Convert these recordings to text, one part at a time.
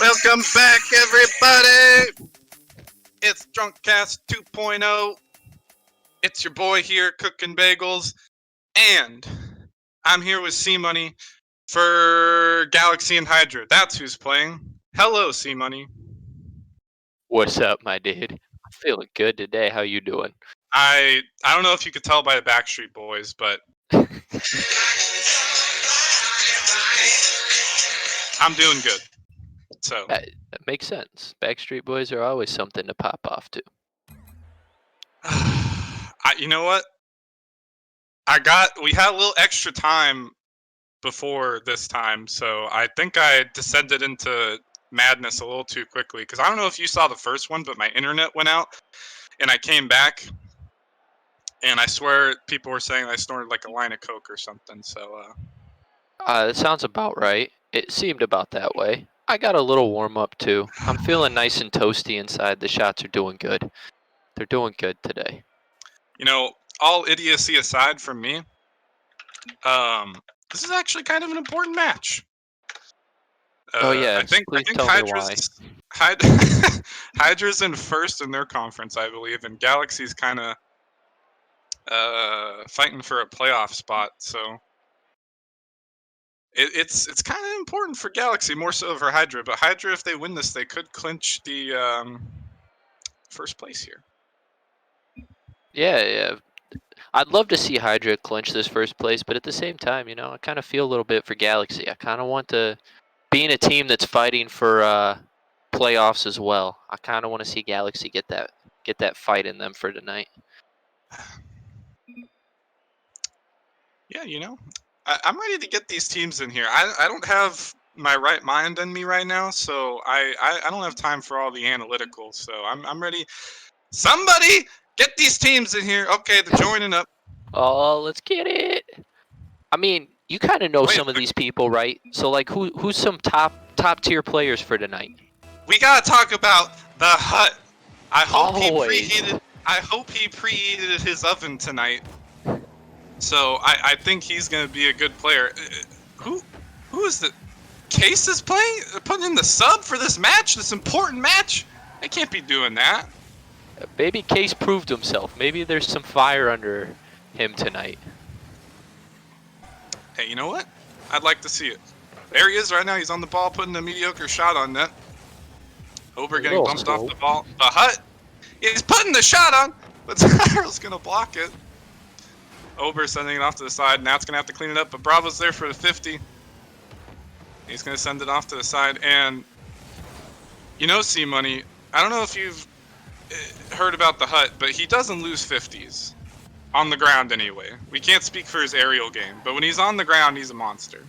Welcome back, everybody! It's Drunkcast 2.0. It's your boy here, cooking bagels. And I'm here with C-Money for Galaxy and Hydra. That's who's playing. Hello, C-Money. What's up, my dude? I'm feeling good today. How you doing? I don't know if you could tell by the Backstreet Boys, but I'm doing good. So That makes sense. Backstreet Boys are always something to pop off to. you know what? We had a little extra time before this time, so I think I descended into madness a little too quickly, because I don't know if you saw the first one, but my internet went out, and I came back, and I swear people were saying I snorted like a line of coke or something, so That sounds about right. It seemed about that way. I got a little warm up too. I'm feeling nice and toasty inside. The shots are doing good. They're doing good today. you know, all idiocy aside from me, this is actually kind of an important match. Oh yeah, I think tell me why. Hydra's in first in their conference, I believe, and Galaxy's kind of fighting for a playoff spot. So it's kind of important for Galaxy, more so for Hydra. But Hydra, if they win this, they could clinch the first place here. Yeah. I'd love to see Hydra clinch this first place, but at the same time, I kind of feel a little bit for Galaxy. I kind of want to, being a team that's fighting for playoffs as well. I kind of want to see Galaxy get that fight in them for tonight. Yeah, I'm ready to get these teams in here. I don't have my right mind in me right now, so I don't have time for all the analytical. So I'm ready. Somebody get these teams in here. Okay, they're joining up. Oh, let's get it. I mean, you kind of know some of these people, right? So like, who's some top tier players for tonight? We gotta talk about the Hut. I hope Always. he preheated his oven tonight. So I think he's gonna be a good player. Who is the Case is putting in the sub for this match, this important match? They can't be doing that. Maybe Case proved himself. Maybe there's some fire under him tonight. Hey, you know what? I'd like to see it. There he is right now. He's on the ball, putting a mediocre shot on net. Ober getting bumped off the ball. The Hut, he's putting the shot on, but Tyrell's gonna block it. Ober sending it off to the side. Now it's gonna have to clean it up, but Bravo's there for the 50. He's gonna send it off to the side, and C-Money, I don't know if you've heard about the Hut, but he doesn't lose 50s. On the ground, anyway. We can't speak for his aerial game, but when he's on the ground, he's a monster.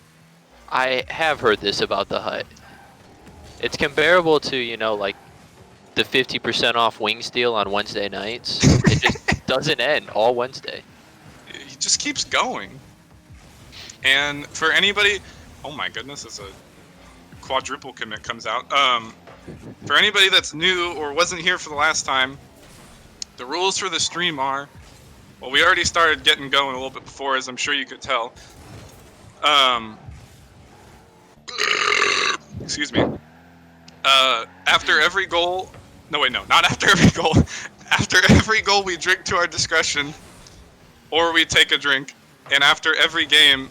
I have heard this about the Hut. It's comparable to, like the 50% off wings deal on Wednesday nights. It just doesn't end all Wednesday. He just keeps going. And for anybody, oh my goodness, it's a quadruple commit comes out. For anybody that's new or wasn't here for the last time, the rules for the stream are, well, we already started getting going a little bit before, as I'm sure you could tell. Excuse me. After every goal, no wait, no, not after every goal. After every goal, we drink to our discretion, or we take a drink, and after every game,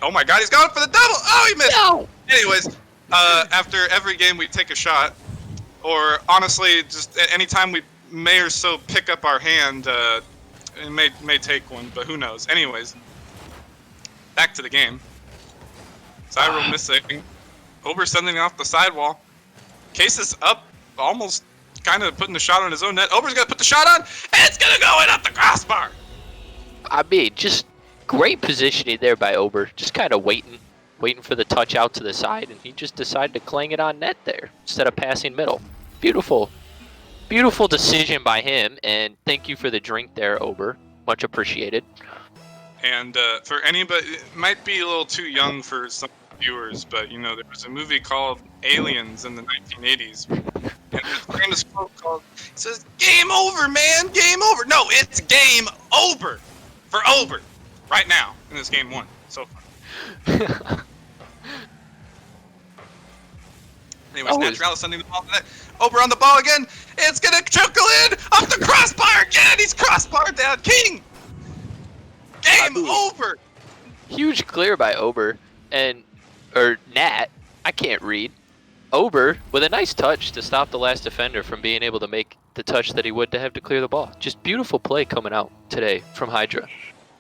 oh my God, he's going for the double! Oh, he missed! No! Anyways, after every game, we take a shot, or honestly, just anytime we may or so pick up our hand, it may take one, but who knows. Anyways, back to the game. Zyro missing. Ober sending off the sidewall. Case is up, almost kind of putting the shot on his own net. Ober's gonna put the shot on, and it's gonna go in at the crossbar. I mean, just great positioning there by Ober. Just kind of waiting for the touch out to the side, and he just decided to clang it on net there instead of passing middle. Beautiful decision by him, and thank you for the drink there, Ober. Much appreciated. And for anybody, it might be a little too young for some viewers, but there was a movie called Aliens in the 1980s. And there's a famous quote called, it says, "Game over, man, game over." No, it's game over for Ober right now in this game one so far. Anyways, Oh, Naturalis sending the ball to net. Ober on the ball again. It's gonna trickle in off the crossbar again. He's crossbar down. King. Game over. huge clear by Ober or Nat. I can't read. Ober with a nice touch to stop the last defender from being able to make the touch that he would to have to clear the ball. Just beautiful play coming out today from Hydra.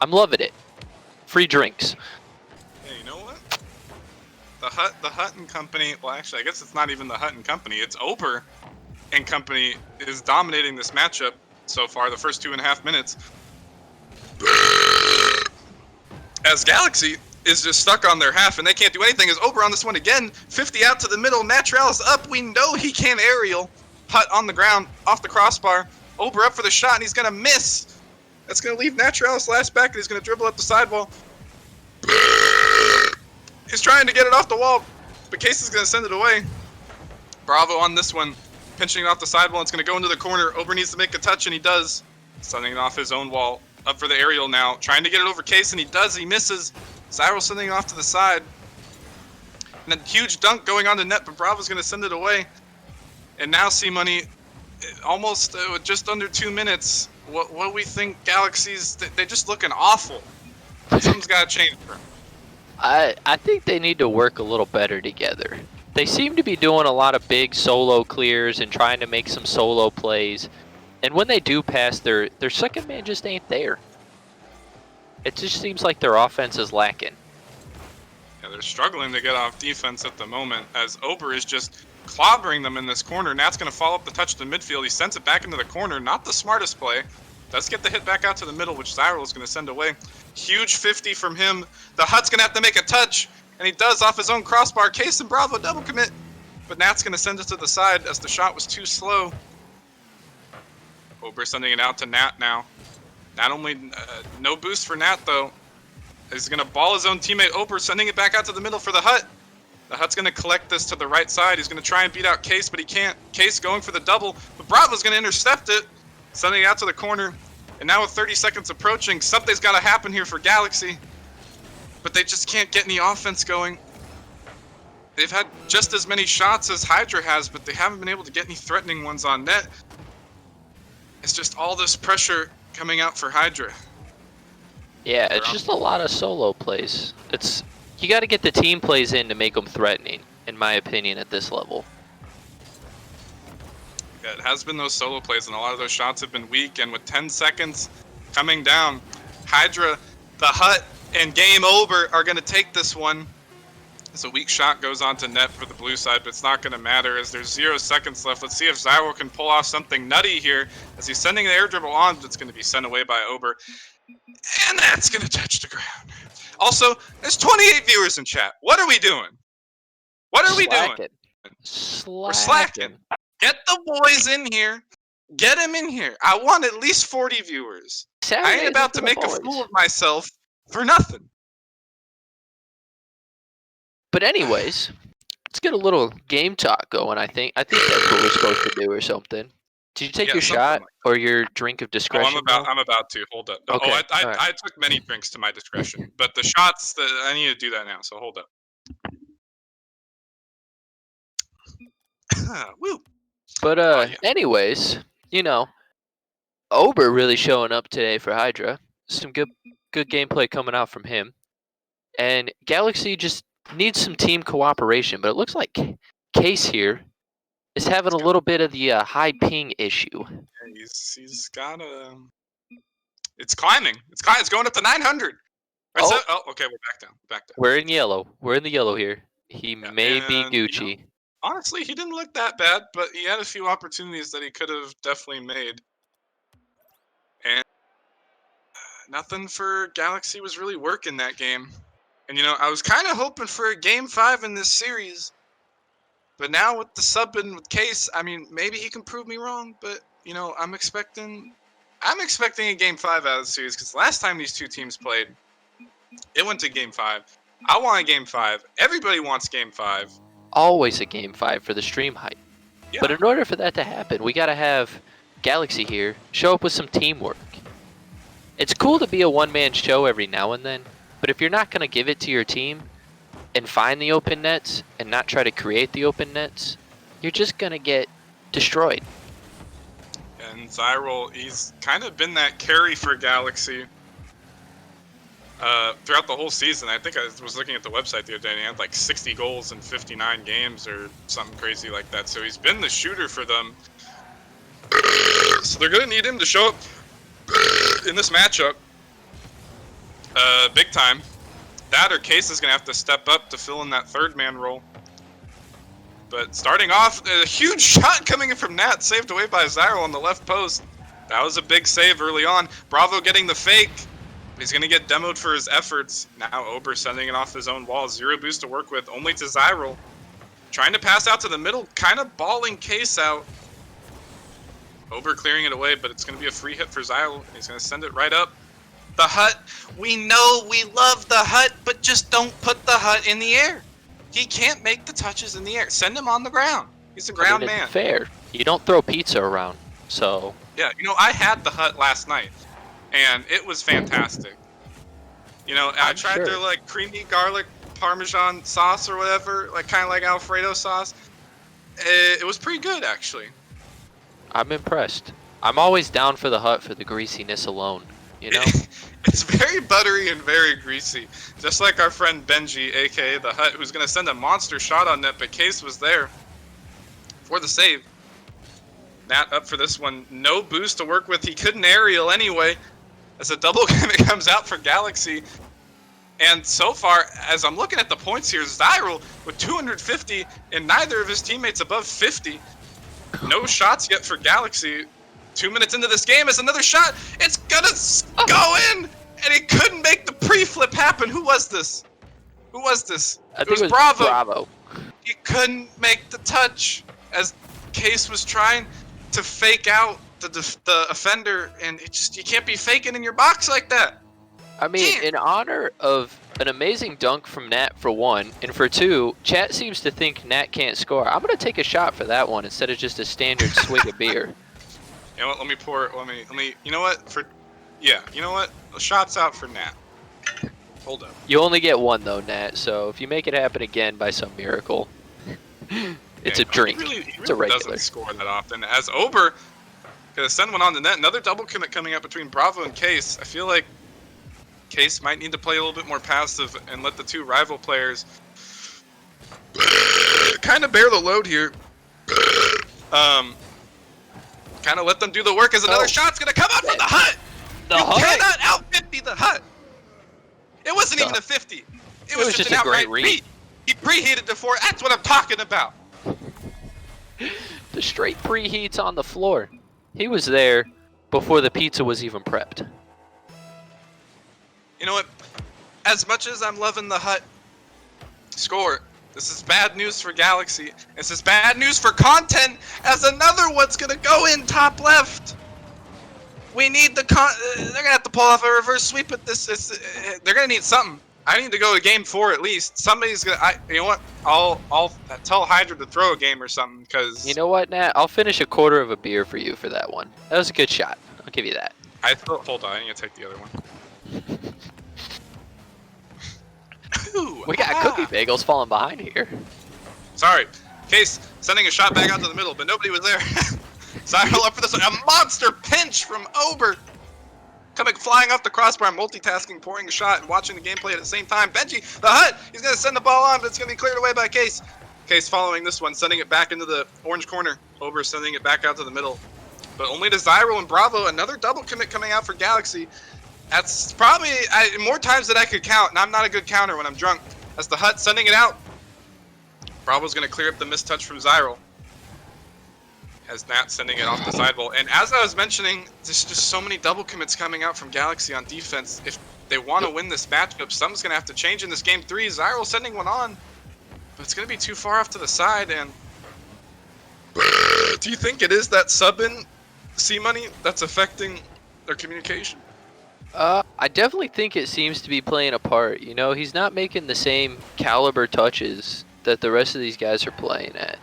I'm loving it. Free drinks. Hey, you know what? The Hut and Company. Well, actually, I guess it's not even the Hut and Company. It's Ober and Company is dominating this matchup so far. The first 2.5 minutes, as Galaxy is just stuck on their half and they can't do anything. As Ober on this one again, 50 out to the middle. Naturalis up. We know he can aerial. Hut on the ground, off the crossbar. Ober up for the shot and he's gonna miss. That's gonna leave Naturalis last back and he's gonna dribble up the sidewall. He's trying to get it off the wall, but Case is gonna send it away. Bravo on this one, pinching it off the sidewall. It's gonna go into the corner. Ober needs to make a touch and he does. Sending it off his own wall. Up for the aerial now, trying to get it over Case and he does. He misses. Zyro sending it off to the side. And a huge dunk going on the net, but Bravo's going to send it away. And now C-Money, almost with just under 2 minutes, what we think Galaxy's, they're just looking awful. Something's got to change for them. I think they need to work a little better together. They seem to be doing a lot of big solo clears and trying to make some solo plays. And when they do pass, their second man just ain't there. It just seems like their offense is lacking. Yeah, they're struggling to get off defense at the moment as Ober is just clobbering them in this corner. Nat's going to follow up the touch to midfield. He sends it back into the corner. Not the smartest play. Does get the hit back out to the middle, which Zyro is going to send away. Huge 50 from him. The Hut's going to have to make a touch, and he does off his own crossbar. Case and Bravo double commit, but Nat's going to send it to the side as the shot was too slow. Ober sending it out to Nat now. Not only no boost for Nat though. He's gonna ball his own teammate Ober, sending it back out to the middle for the Hut. The Hut's gonna collect this to the right side. He's gonna try and beat out Case, but he can't. Case going for the double, but Bravo's gonna intercept it, sending it out to the corner. And now with 30 seconds approaching, something's gotta happen here for Galaxy. But they just can't get any offense going. They've had just as many shots as Hydra has, but they haven't been able to get any threatening ones on net. It's just all this pressure coming out for Hydra. Yeah, it's just a lot of solo plays. You got to get the team plays in to make them threatening, in my opinion, at this level. Yeah, it has been those solo plays, and a lot of those shots have been weak. And with 10 seconds coming down, Hydra, the Hut, and Game Over are going to take this one. As a weak shot goes onto net for the blue side, but it's not going to matter as there's 0 seconds left. Let's see if Zyro can pull off something nutty here as he's sending the air dribble on. It's going to be sent away by Ober. And that's going to touch the ground. Also, there's 28 viewers in chat. What are we doing? What are we doing? We're slacking. Get the boys in here. Get them in here. I want at least 40 viewers. I ain't about to make a fool of myself for nothing. But anyways, let's get a little game talk going, I think. I think that's what we're supposed to do or something. Did you take your shot or your drink of discretion? I'm about to. Hold up. Okay. Oh, I took many drinks to my discretion. But the shots, I need to do that now, so hold up. Woo. But anyways, you know, Ober really showing up today for Hydra. Some good gameplay coming out from him. And Galaxy just needs some team cooperation, but it looks like Case here is having a little bit of the high ping issue. Yeah, he's got a. It's climbing. It's going up to 900. Oh, okay, we're back down. We're in yellow. We're in the yellow here. He may be Gucci. You know, honestly, he didn't look that bad, but he had a few opportunities that he could have definitely made. And nothing for Galaxy was really working that game. And, you know, I was kind of hoping for a Game 5 in this series. But now with the sub and with Case, I mean, maybe he can prove me wrong. But, you know, I'm expecting a Game 5 out of the series. Because last time these two teams played, it went to Game 5. I want a Game 5. Everybody wants Game 5. Always a Game 5 for the stream hype. Yeah. But in order for that to happen, we got to have Galaxy here show up with some teamwork. It's cool to be a one-man show every now and then. But if you're not going to give it to your team and find the open nets and not try to create the open nets, you're just gonna get destroyed. And Zyril, he's kind of been that carry for Galaxy throughout the whole season. I think I was looking at the website the other day, and he had like 60 goals in 59 games or something crazy like that. So he's been the shooter for them. So they're going to need him to show up in this matchup big time. That or Case is going to have to step up to fill in that third man role. But starting off, a huge shot coming in from Nat, saved away by Zyril on the left post. That was a big save early on. Bravo getting the fake. He's going to get demoed for his efforts. Now Ober sending it off his own wall. 0 boost to work with, only to Zyril. Trying to pass out to the middle, kind of balling Case out. Ober clearing it away, but it's going to be a free hit for Zyril. He's going to send it right up. The hut. We know we love the hut, but just don't put the hut in the air. He can't make the touches in the air. Send him on the ground. He's a ground man. It's fair. You don't throw pizza around, so... Yeah, you know, I had the hut last night, and it was fantastic. You know, I tried their, like, creamy garlic Parmesan sauce or whatever, like, kind of like Alfredo sauce. It was pretty good, actually. I'm impressed. I'm always down for the hut for the greasiness alone, you know? It's very buttery and very greasy. Just like our friend Benji, aka the hut, who's going to send a monster shot on net, but Case was there for the save. Nat up for this one. No boost to work with. He couldn't aerial anyway, as a double comes out for Galaxy. And so far, as I'm looking at the points here, Zyril with 250 and neither of his teammates above 50. No shots yet for Galaxy. 2 minutes into this game is another shot. It's gonna go in, and he couldn't make the pre-flip happen. Who was this? Who was this? I think it was Bravo. He couldn't make the touch as Case was trying to fake out the offender, and you can't be faking in your box like that. I mean, in honor of an amazing dunk from Nat for one, and for two, chat seems to think Nat can't score. I'm gonna take a shot for that one instead of just a standard swig of beer. You know what? Let me. You know what? You know what? The shot's out for Nat. Hold up. You only get one though, Nat. So if you make it happen again by some miracle, it's a drink. He really it's a regular. Doesn't score that often. As Ober gonna send one on the net. Another double commit coming up between Bravo and Case. I feel like Case might need to play a little bit more passive and let the two rival players kind of bear the load here. Kind of let them do the work as another shot's gonna come out from the hut. You cannot out 50 the hut. It wasn't even a 50. It was just an outright read. He preheated before. That's what I'm talking about. The straight preheats on the floor. He was there before the pizza was even prepped. You know what? As much as I'm loving the hut score, this is bad news for Galaxy. This is bad news for content, as another one's gonna go in top left. We need the they're gonna have to pull off a reverse sweep at this. They're gonna need something. I need to go to game 4 at least. Somebody's gonna. You know what? I'll tell Hydra to throw a game or something, because. You know what, Nat? I'll finish a quarter of a beer for you for that one. That was a good shot. I'll give you that. Hold on. I need to take the other one. Ooh, we got cookie bagels falling behind here. Sorry. Case sending a shot back out to the middle, but nobody was there. Zyril up for this one. A monster pinch from Ober. Flying off the crossbar, multitasking, pouring a shot, and watching the gameplay at the same time. Benji, the hut, he's going to send the ball on, but it's going to be cleared away by Case. Case following this one, sending it back into the orange corner. Ober sending it back out to the middle. But only to Zyril and Bravo. Another double commit coming out for Galaxy. That's probably more times than I could count, and I'm not a good counter when I'm drunk. As the hut sending it out. Bravo's going to clear up the mistouch from Zyril. As Nat sending it off the sidewall. And as I was mentioning, there's just so many double commits coming out from Galaxy on defense. If they want to win this matchup, something's going to have to change in this game 3. Zyril sending one on. But it's going to be too far off to the side. And do you think it is that sub-in C-Money that's affecting their communication? I definitely think it seems to be playing a part. You know, he's not making the same caliber touches that the rest of these guys are playing at.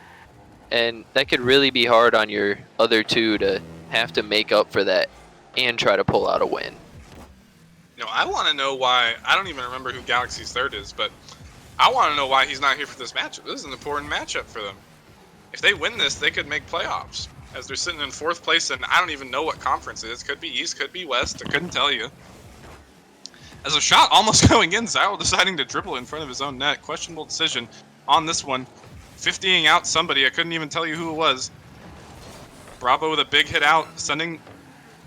And that could really be hard on your other two to have to make up for that and try to pull out a win. You know, I want to know why. I don't even remember who Galaxy's third is, but I want to know why he's not here for this matchup. This is an important matchup for them. if they win this, they could make playoffs. As they're sitting in 4th place, and I don't even know what conference it is. Could be East, could be West. I couldn't tell you. As a shot almost going in, Zyril deciding to dribble in front of his own net. Questionable decision on this one. 50ing out somebody. I couldn't even tell you who it was. Bravo with a big hit out, sending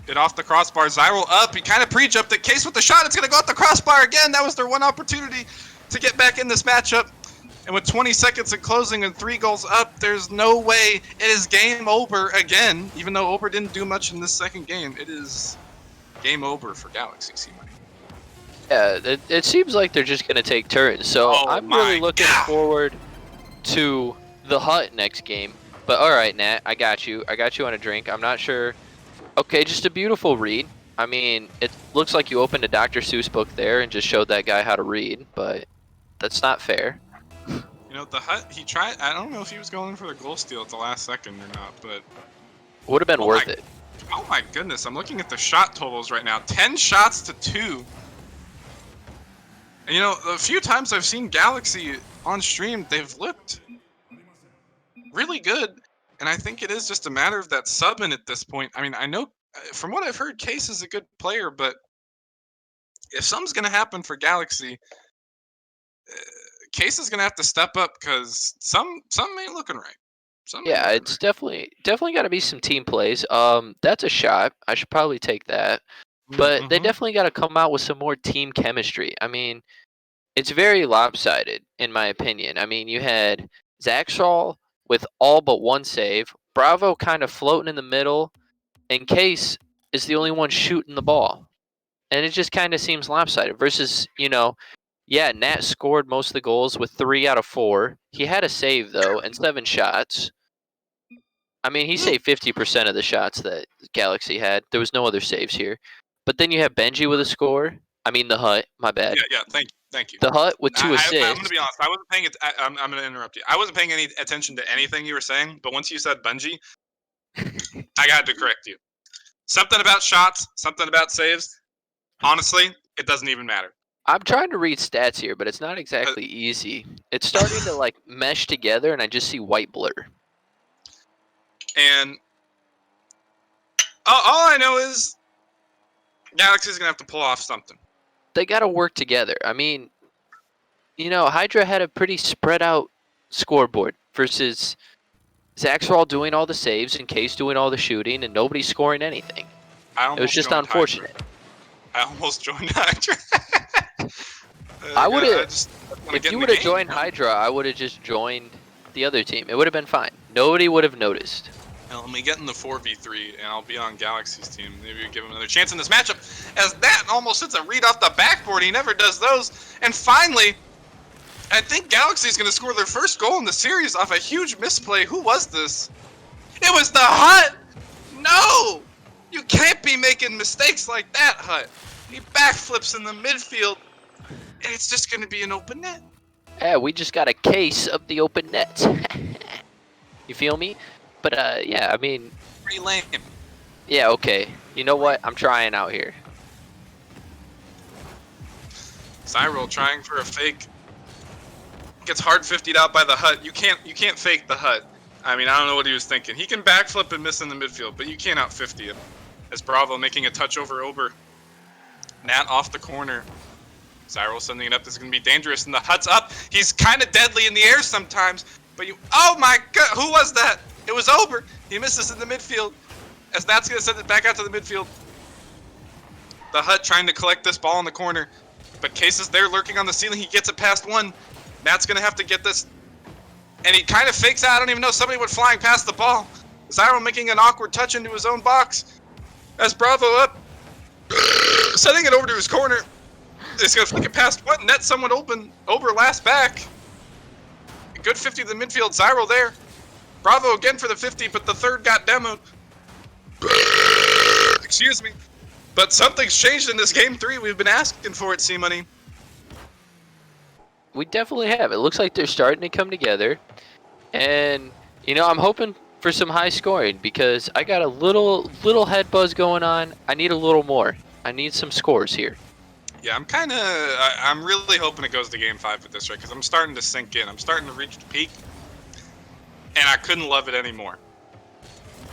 it off the crossbar. Zyril up. He kind of pre-jumped it. Case with the shot. It's going to go off the crossbar again. That was their one opportunity to get back in this matchup. And with 20 seconds in closing and 3 goals up, there's no way it is game over again. Even though Ober didn't do much in this second game, it is game over for Galaxy C-Money. Yeah, it seems like they're just going to take turns. So I'm really looking forward to the Hut next game. But all right, Nat, I got you. I got you on a drink. I'm not sure. Okay, just a beautiful read. I mean, it looks like you opened a Dr. Seuss book there and just showed that guy how to read, but that's not fair. You know, the Hut, he tried. I don't know if he was going for the goal steal at the last second or not, but would have been worth it. Oh my goodness, I'm looking at the shot totals right now. 10 shots to 2. And you know, a few times I've seen Galaxy on stream, they've looked really good. And I think it is just a matter of that subbing at this point. I mean, I know from what I've heard, Case is a good player, but if something's going to happen for Galaxy, Case is going to have to step up because some ain't looking right. Yeah, it's definitely got to be some team plays. That's a shot. I should probably take that. But they definitely got to come out with some more team chemistry. I mean, it's very lopsided, in my opinion. I mean, you had Zaxall with all but 1 save, Bravo kind of floating in the middle, and Case is the only one shooting the ball. And it just kind of seems lopsided versus, you know, yeah, Nat scored most of the goals with 3 out of 4. He had a save, though, and 7 shots. I mean, he saved 50% of the shots that Galaxy had. There was no other saves here. But then you have Benji with a score. I mean, the Hut. My bad. Yeah, thank you. The Hut with 2 assists. I'm going to be honest. I wasn't paying it. I'm going to interrupt you. I wasn't paying any attention to anything you were saying, but once you said Benji, I got to correct you. Something about shots, something about saves. Honestly, it doesn't even matter. I'm trying to read stats here, but it's not exactly easy. It's starting to like mesh together, and I just see white blur. And all I know is Galaxy's gonna have to pull off something. They got to work together. I mean, you know, Hydra had a pretty spread out scoreboard versus Zaxall doing all the saves and Case doing all the shooting, and nobody scoring anything. It was just unfortunate. Hydra. I almost joined Hydra. I would have. If you would have joined Hydra, I would have just joined the other team. It would have been fine. Nobody would have noticed. Now, let me get in the 4v3, and I'll be on Galaxy's team. Maybe we'll give him another chance in this matchup. As that almost hits a read off the backboard. He never does those. And finally, I think Galaxy's going to score their first goal in the series off a huge misplay. Who was this? It was the Hut! No! You can't be making mistakes like that, Hut. He backflips in the midfield, and it's just going to be an open net. Yeah, we just got a case of the open net. You feel me? But, yeah, I mean... Pretty lame. Yeah, okay. You know what? I'm trying out here. Zyril trying for a fake. Gets hard 50'd out by the Hut. You can't fake the Hut. I mean, I don't know what he was thinking. He can backflip and miss in the midfield, but you can't out 50 him. As Bravo making a touch over Ober. Nat off the corner. Zyril sending it up. This is going to be dangerous, and the Hut's up. He's kind of deadly in the air sometimes, but you... Oh my god, who was that? It was Ober. He misses in the midfield. As Nat's going to send it back out to the midfield. The Hut trying to collect this ball in the corner, but Case is there lurking on the ceiling. He gets it past one. Nat's going to have to get this, and he kind of fakes out. I don't even know. Somebody went flying past the ball. Zyril making an awkward touch into his own box. As Bravo up, sending it over to his corner. He's going to flick it past one. Net someone open. Over last back. A good 50 to the midfield. Zyril there. Bravo again for the 50, but the third got demoed. Excuse me. But something's changed in this game 3. We've been asking for it, C-Money. We definitely have. It looks like they're starting to come together. And, you know, I'm hoping for some high scoring because I got a little head buzz going on. I need a little more. I need some scores here. Yeah, I'm really hoping it goes to game 5 with this, right? Because I'm starting to sink in. I'm starting to reach the peak. and I couldn't love it anymore.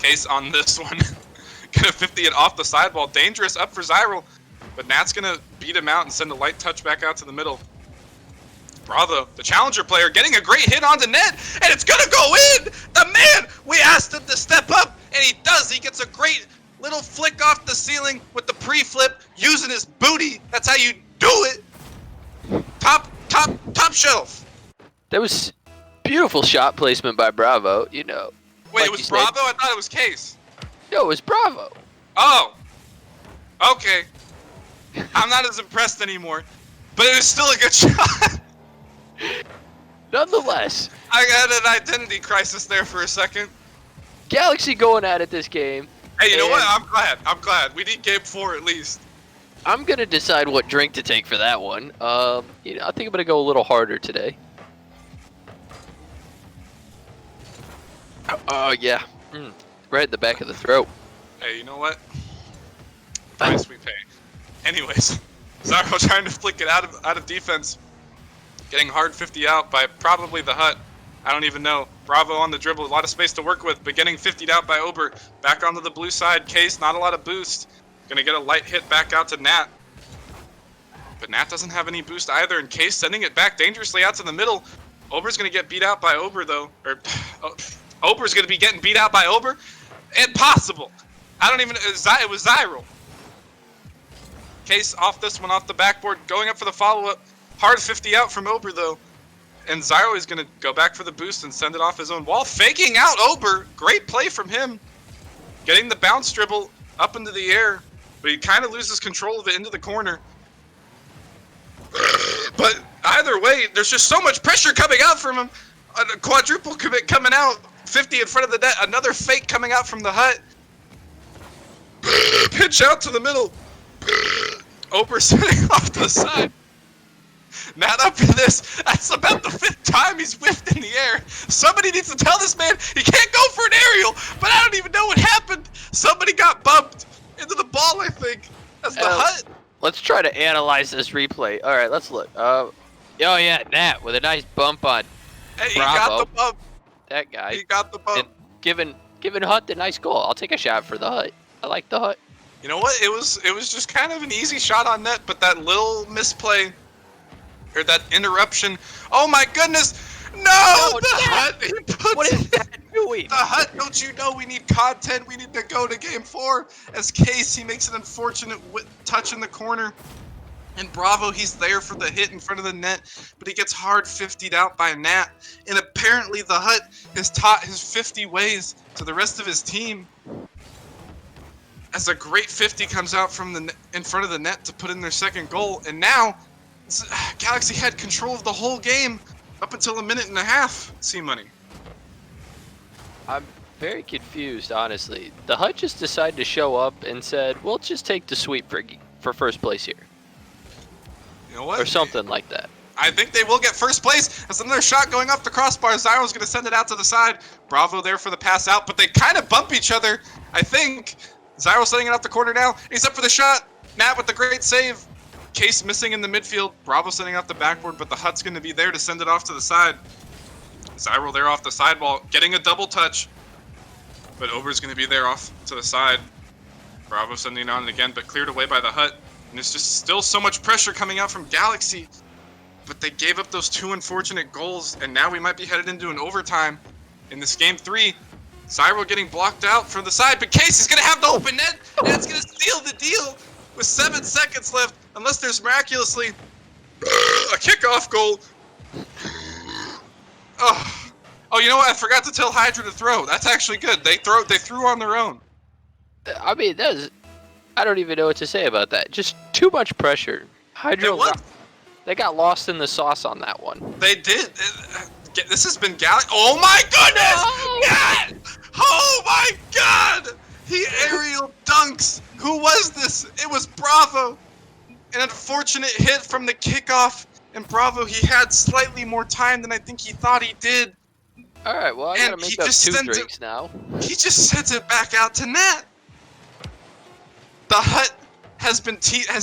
Case on this one. Gonna 50 it off the sidewall. Dangerous up for Zyral, but Nat's gonna beat him out and send a light touch back out to the middle. Bravo, the challenger player, getting a great hit onto net, and it's gonna go in! The man, we asked him to step up, and he does. He gets a great little flick off the ceiling with the pre-flip, using his booty. That's how you do it. Top shelf. That was beautiful shot placement by Bravo, you know. Wait, like it was Bravo? I thought it was Case. No, it was Bravo. Oh. Okay. I'm not as impressed anymore, but it was still a good shot. Nonetheless, I had an identity crisis there for a second. Galaxy going at it this game. Hey, you know what? I'm glad. We need game 4 at least. I'm gonna decide what drink to take for that one. You know, I think I'm gonna go a little harder today. Oh yeah, right at the back of the throat. Hey, you know what? Price we pay. Anyways, Zyral trying to flick it out of defense, getting hard 50 out by probably the Hut. I don't even know. Bravo on the dribble, a lot of space to work with, but getting 50'd out by Ober. Back onto the blue side, Case, not a lot of boost. Gonna get a light hit back out to Nat. But Nat doesn't have any boost either, and Case sending it back dangerously out to the middle. Ober's gonna get beat out by Ober though. Ober's gonna be getting beat out by Ober? Impossible! I don't even, it was Zyral. Case off this one, off the backboard, going up for the follow-up. Hard 50 out from Ober though. And Zyral is going to go back for the boost and send it off his own wall. Faking out Ober. Great play from him. Getting the bounce dribble up into the air. But he kind of loses control of it into the corner. But either way, there's just so much pressure coming out from him. A quadruple commit coming out. 50 in front of the net. Another fake coming out from the Hut. Pitch out to the middle. Ober sitting off to the side. Not up for this. That's about the 5th time he's whiffed in the air. Somebody needs to tell this man he can't go for an aerial, but I don't even know what happened. Somebody got bumped into the ball, I think. That's the Hut. Let's try to analyze this replay. All right, let's look. Oh yeah, Nat with a nice bump on Hey, he Bravo. got the bump. That guy. He got the bump. And giving Hut the nice goal. I'll take a shot for the Hut. I like the Hut. You know what? It was just kind of an easy shot on net, but that little misplay, or that interruption. Oh my goodness! No, the Hut! He puts What is that doing? The Hut, don't you know we need content? We need to go to game 4. As Case, he makes an unfortunate touch in the corner. And Bravo, he's there for the hit in front of the net, but he gets hard 50'd out by Nat. And apparently the Hut has taught his 50 ways to the rest of his team. As a great 50 comes out from in front of the net to put in their second goal. And now, Galaxy had control of the whole game up until 1.5 minutes. C-Money. I'm very confused, honestly. The Hut just decided to show up and said, "We'll just take the sweep for first place here." You know what? Or something like that. I think they will get first place. That's another shot going off the crossbar. Zyral's going to send it out to the side. Bravo there for the pass out, but they kind of bump each other, I think. Zyral setting it out the corner now. He's up for the shot. Nat with the great save. Case missing in the midfield. Bravo sending off the backboard, but the Hut's going to be there to send it off to the side. Zyral there off the sidewall, getting a double touch. But Ober's going to be there off to the side. Bravo sending it on again, but cleared away by the Hut. And there's just still so much pressure coming out from Galaxy. But they gave up those 2 unfortunate goals, and now we might be headed into an overtime in this game 3. Zyral getting blocked out from the side, but Case is going to have the open net, and it's going to seal the deal with 7 seconds left, unless there's miraculously a kickoff goal. Oh, you know what? I forgot to tell Hydra to throw. That's actually good. They threw on their own. I mean, I don't even know what to say about that. Just too much pressure. Hydra, they got lost in the sauce on that one. They did. This has been Galaxy. Oh my goodness! No! Oh my God! He aerial dunks. Who was this? It was Bravo. An unfortunate hit from the kickoff. And Bravo, he had slightly more time than I think he thought he did. All right, well, I gotta make up 2 drinks now. He just sends it back out to Nat. The Hut has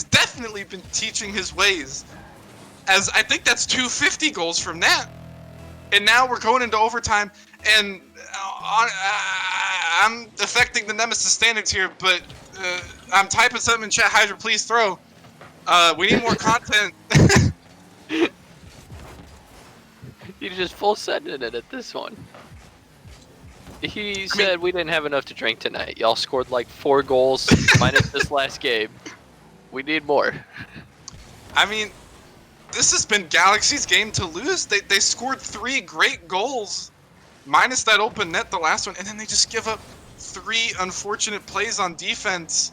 definitely been teaching his ways. As I think that's 250 goals from Nat. And now we're going into overtime, And I'm affecting the Nemesis standards here, but I'm typing something in chat. Hydra, please throw. We need more content. He's just full sending it at this one. He said we didn't have enough to drink tonight. Y'all scored like 4 goals minus this last game. We need more. I mean, this has been Galaxy's game to lose. They scored 3 great goals, minus that open net, the last one, and then they just give up 3 unfortunate plays on defense.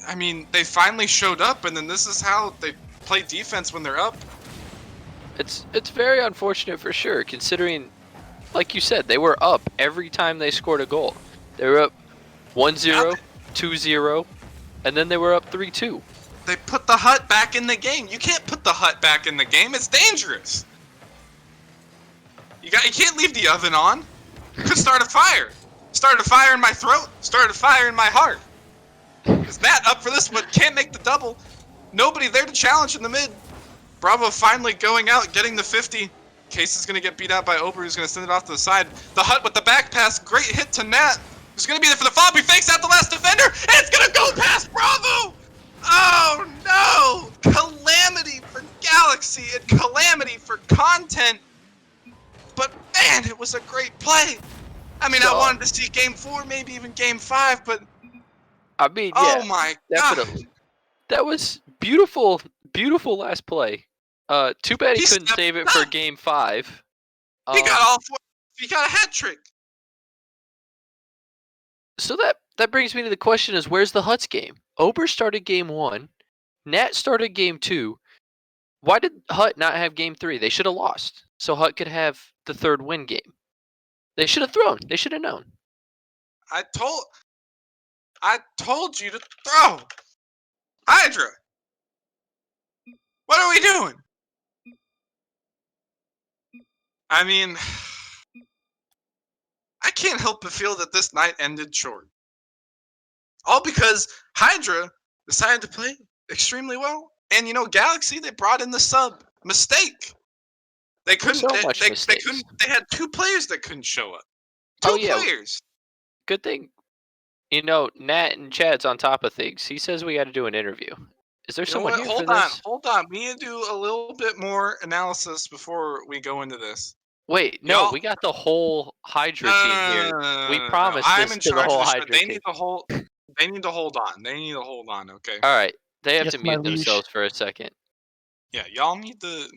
I mean, they finally showed up, and then this is how they play defense when they're up. It's very unfortunate for sure, considering, like you said, they were up every time they scored a goal. They were up 1-0, 2-0, and then they were up 3-2. They put the hut back in the game. You can't put the hut back in the game. It's dangerous. You can't leave the oven on. You could start a fire. Start a fire in my throat. Start a fire in my heart. Is Nat up for this one? Can't make the double. Nobody there to challenge in the mid. Bravo finally going out, getting the 50. Case is going to get beat out by Ober, who's going to send it off to the side. The hut with the back pass. Great hit to Nat. Who's going to be there for the follow-up. He fakes out the last defender. And it's going to go past Bravo. Oh no! Calamity for Galaxy and calamity for content. But man, it was a great play. I mean, I wanted to see game 4, maybe even game 5, but I mean, oh yeah, my definitely. god. That was beautiful, beautiful last play. Too bad he couldn't save it for game 5. He got all 4. He got a hat trick. So that brings me to the question: is where's the Huts game? Ober started game 1, Nat started game 2. Why did Hut not have game 3? They should have lost, so Hut could have the 3rd win game. They should have thrown. They should have known. I told you to throw. Hydra. What are we doing? I mean, I can't help but feel that this night ended short. All because Hydra decided to play extremely well. And you know, Galaxy, they brought in the sub. Mistake. They couldn't. They had 2 players that couldn't show up. 2 players. Good thing. You know, Nat and Chad's on top of things. He says we got to do an interview. Is there someone here for this? Hold on. We need to do a little bit more analysis before we go into this. Wait, no, we got the whole Hydra team here. We promised this to the whole Hydra team. They need to hold on. They need to hold on, okay? All right. They have to mute themselves for a second. Yeah, y'all need to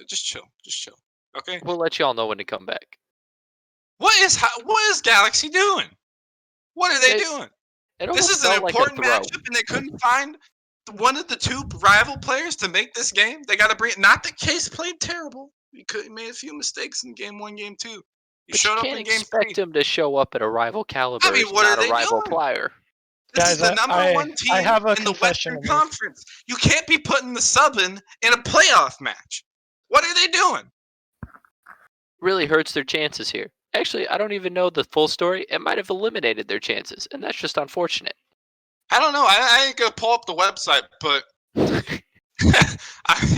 just chill. Just chill. Okay? We'll let y'all know when to come back. What is Galaxy doing? What are they doing? This is an important matchup, and they couldn't find one of the 2 rival players to make this game. They got to bring. Not that Case played terrible. He made a few mistakes in game 1, game 2. He showed up in game 3. You can't expect him to show up at a rival caliber. I mean, what are they not a rival doing? player. This is the number 1 team in the Western Conference. You can't be putting the sub in a playoff match. What are they doing? Really hurts their chances here. Actually, I don't even know the full story. It might have eliminated their chances, and that's just unfortunate. I don't know. I ain't gonna pull up the website, but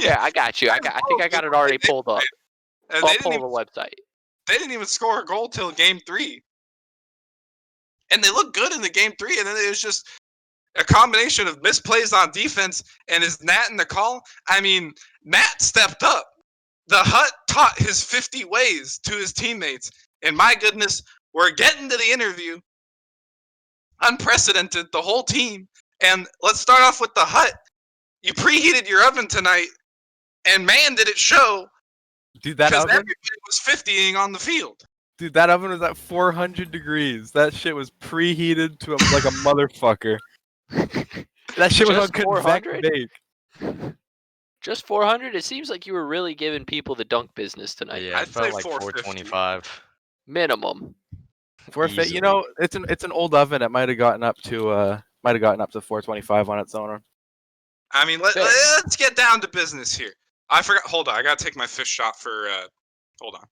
yeah, I got you. I think I got it already pulled up. I'll pull the website. They didn't even score a goal till game 3. And they looked good in the game 3, and then it was just a combination of misplays on defense and is Nat in the call. I mean, Nat stepped up. The Hut taught his 50 ways to his teammates. And my goodness, we're getting to the interview. Unprecedented, the whole team. And let's start off with the Hut. You preheated your oven tonight, and man, did it show. Dude, that oven? Everybody was 50ing on the field. Dude, that oven was at 400 degrees. That shit was preheated to like a motherfucker. That shit was on convect bake. Just 400? It seems like you were really giving people the dunk business tonight. Yeah, I'd felt like 425 minimum. 450. You know, it's an old oven. It might have gotten up to 425 on its owner. I mean, let's get down to business here. I forgot. Hold on, I gotta take my fish shot for. Hold on.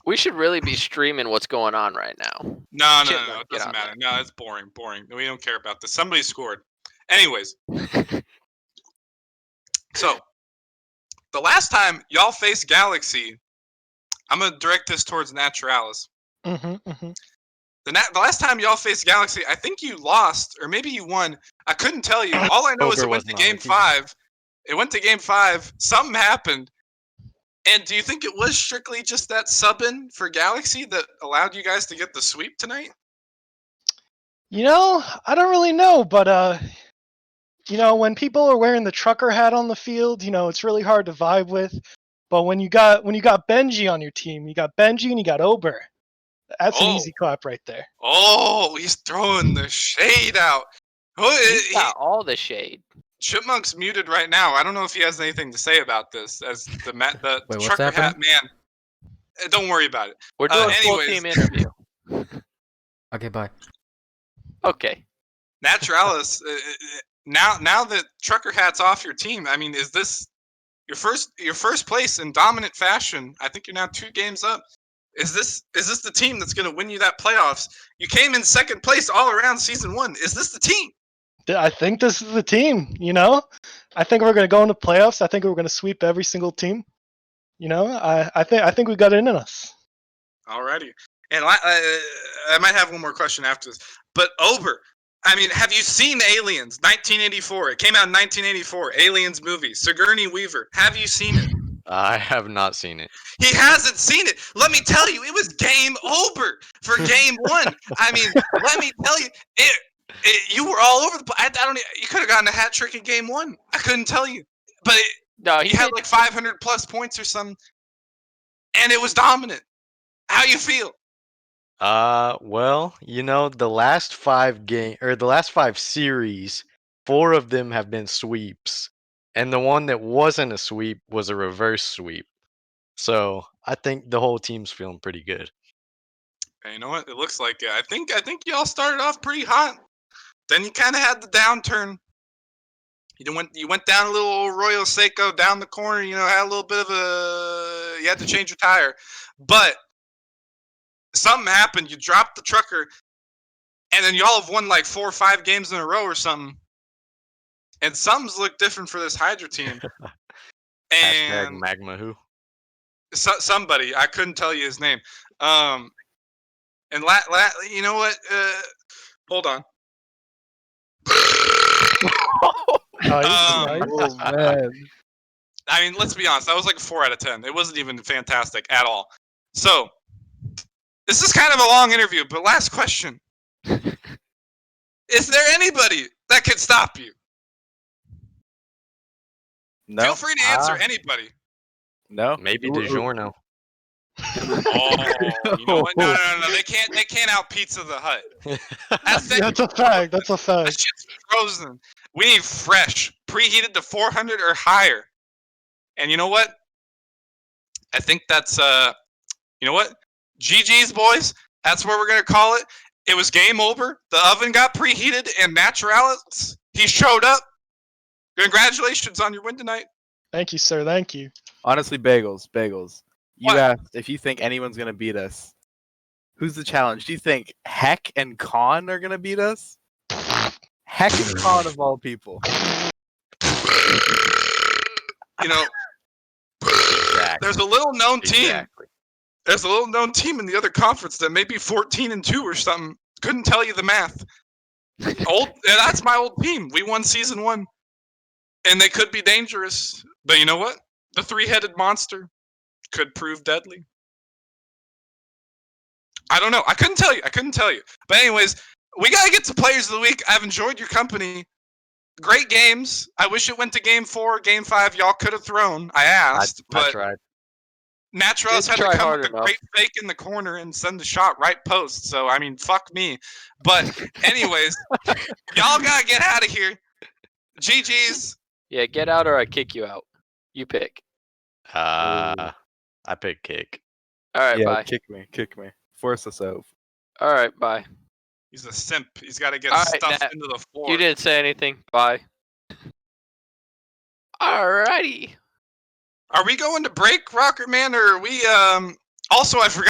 We should really be streaming what's going on right now. No, it doesn't matter. No, it's boring. We don't care about this. Somebody scored. Anyways. So, the last time y'all faced Galaxy, I'm gonna direct this towards Naturalis. Mm-hmm. The last time y'all faced Galaxy, I think you lost, or maybe you won. I couldn't tell you. All I know is it went to Game 5. It went to Game 5. Something happened. And do you think it was strictly just that sub-in for Galaxy that allowed you guys to get the sweep tonight? I don't really know, but when people are wearing the trucker hat on the field, it's really hard to vibe with. But when you got Benji on your team, you got Benji and you got Ober. That's an easy clap right there. Oh, he's throwing the shade out. He's got all the shade. Chipmunk's muted right now. I don't know if he has anything to say about this as the Wait, trucker hat man. Don't worry about it. We're doing a full team interview. Okay, bye. Okay. Naturalis, now that trucker hat's off your team, I mean, is this your first place in dominant fashion? I think you're now 2 games up. Is this the team that's going to win you that playoffs? You came in second place all around season 1. Is this the team? I think this is the team. I think we're going to go into playoffs. I think we're going to sweep every single team. I think we got it in us. Alrighty. And I might have one more question after this. But Ober, I mean, have you seen Aliens? 1984. It came out in 1984. Aliens movie. Sigourney Weaver. Have you seen it? I have not seen it. He hasn't seen it. Let me tell you, it was game over for game 1. I mean, let me tell you, you were all over the place. You could have gotten a hat trick in game 1. I couldn't tell you. But he had like 500 plus points or something. And it was dominant. How you feel? Well, the last 5 series, 4 of them have been sweeps. And the one that wasn't a sweep was a reverse sweep. So I think the whole team's feeling pretty good. Hey, you know what? It looks like it. I think y'all started off pretty hot. Then you kind of had the downturn. You went down a little Royal Seiko down the corner. Had a little bit of you had to change your tire, but something happened. You dropped the trucker, and then y'all have won like 4 or 5 games in a row or something. And something's looked different for this Hydra team. And Magma who? Somebody, I couldn't tell you his name. And you know what? Hold on. Oh man. I mean, let's be honest. That was like a 4 out of 10. It wasn't even fantastic at all. So, this is kind of a long interview, but last question. Is there anybody that could stop you? No. Feel free to answer anybody. No. Maybe DiGiorno. Oh, you know what? No. They can't out Pizza the Hut. That's a fact. That's a fact. That shit's frozen. We need fresh, preheated to 400 or higher. And you know what? I think that's you know what? GG's, boys. That's what we're gonna call it. It was game over. The oven got preheated, and Naturalis, he showed up. Congratulations on your win tonight. Thank you, sir. Thank you. Honestly, Bagels. You What? asked if you think anyone's gonna beat us. Who's the challenge? Do you think Heck and Khan are gonna beat us? Heck and Khan of all people. There's a little known team. Exactly. There's a little known team in the other conference that may be 14-2 or something. Couldn't tell you the math. That's my old team. We won season 1. And they could be dangerous. But you know what? The 3-headed monster could prove deadly. I don't know. I couldn't tell you. But anyways, we got to get to Players of the Week. I've enjoyed your company. Great games. I wish it went to Game 4, Game 5. Y'all could have thrown. I asked. I tried. Naturalis had to come with a great fake in the corner and send the shot right post. So, I mean, fuck me. But anyways, y'all got to get out of here. GG's. Yeah, get out or I kick you out. You pick. I pick kick. All right, bye. Kick me. Force us out. All right, bye. He's a simp. He's got to get All right, stuffed Nat, into the floor. You didn't say anything. Bye. Alrighty. Are we going to break, Rocker Man, or are we also I forgot